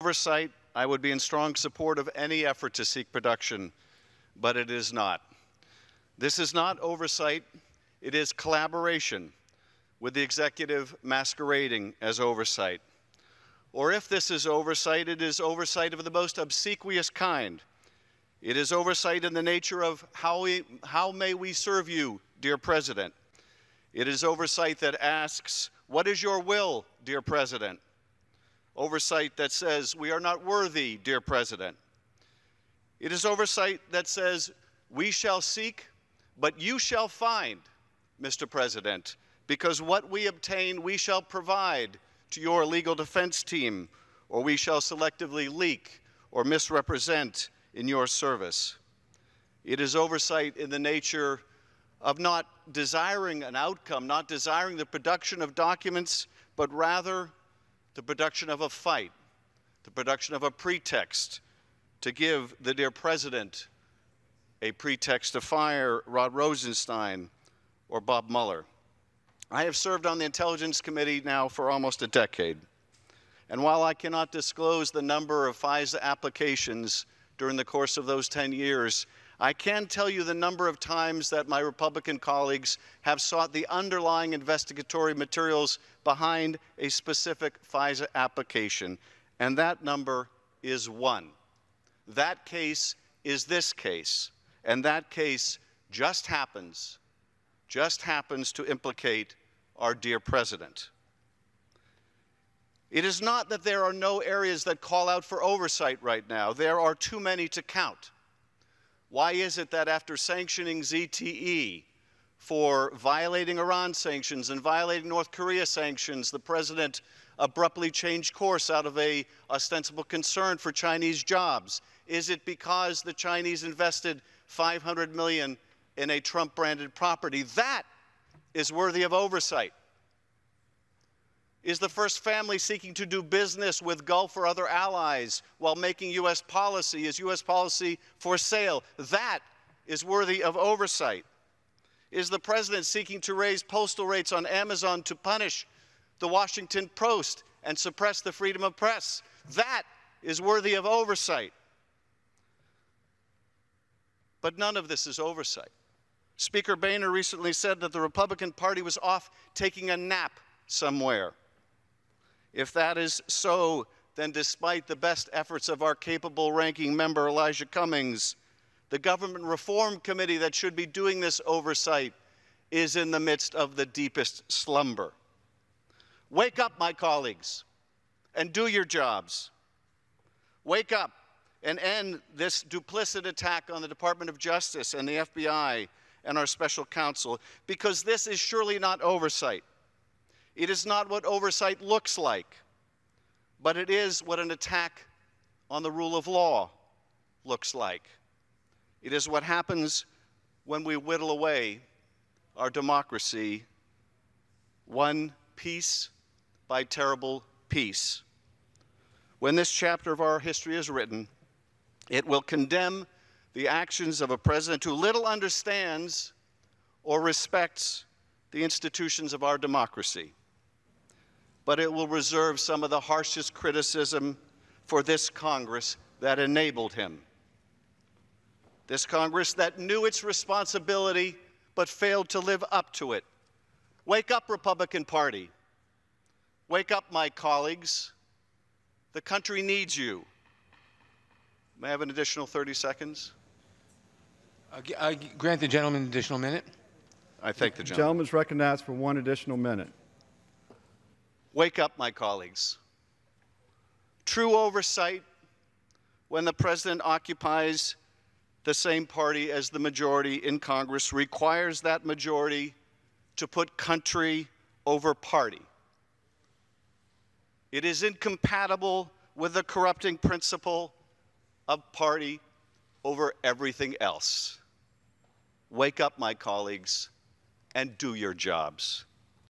Oversight, I would be in strong support of any effort to seek production, but it is not. This is not oversight, it is collaboration, with the executive masquerading as oversight. Or if this is oversight, it is oversight of the most obsequious kind. It is oversight in the nature of how may we serve you, dear President? It is oversight that asks, what is your will, dear President? Oversight that says, we are not worthy, dear President. It is oversight that says, we shall seek, but you shall find, Mr. President, because what we obtain we shall provide to your legal defense team, or we shall selectively leak or misrepresent in your service. It is oversight in the nature of not desiring an outcome, not desiring the production of documents, but rather the production of a fight, the production of a pretext to give the dear President a pretext to fire Rod Rosenstein or Bob Mueller. I have served on the Intelligence Committee now for almost a decade. And while I cannot disclose the number of FISA applications during the course of those 10 years, I can tell you the number of times that my Republican colleagues have sought the underlying investigatory materials behind a specific FISA application, and that number is 1. That case is this case, and that case just happens to implicate our dear President. It is not that there are no areas that call out for oversight right now. There are too many to count. Why is it that after sanctioning ZTE for violating Iran sanctions and violating North Korea sanctions, the President abruptly changed course out of an ostensible concern for Chinese jobs? Is it because the Chinese invested $500 million in a Trump-branded property? That is worthy of oversight. Is the First Family seeking to do business with Gulf or other allies while making U.S. policy? Is U.S. policy for sale? That is worthy of oversight. Is the President seeking to raise postal rates on Amazon to punish the Washington Post and suppress the freedom of press? That is worthy of oversight. But none of this is oversight. Speaker Boehner recently said that the Republican Party was off taking a nap somewhere. If that is so, then despite the best efforts of our capable ranking member, Elijah Cummings, the Government Reform Committee that should be doing this oversight is in the midst of the deepest slumber. Wake up, my colleagues, and do your jobs. Wake up and end this duplicit attack on the Department of Justice and the FBI and our special counsel, because this is surely not oversight. It is not what oversight looks like, but it is what an attack on the rule of law looks like. It is what happens when we whittle away our democracy one piece by terrible piece. When this chapter of our history is written, it will condemn the actions of a president who little understands or respects the institutions of our democracy. But it will reserve some of the harshest criticism for this Congress that enabled him. This Congress that knew its responsibility but failed to live up to it. Wake up, Republican Party. Wake up, my colleagues. The country needs you. May I have an additional 30 seconds? I grant the gentleman an additional minute. I thank the gentleman. The gentleman is recognized for 1 additional minute. Wake up, my colleagues. True oversight, when the President occupies the same party as the majority in Congress, requires that majority to put country over party. It is incompatible with the corrupting principle of party over everything else. Wake up, my colleagues, and do your jobs.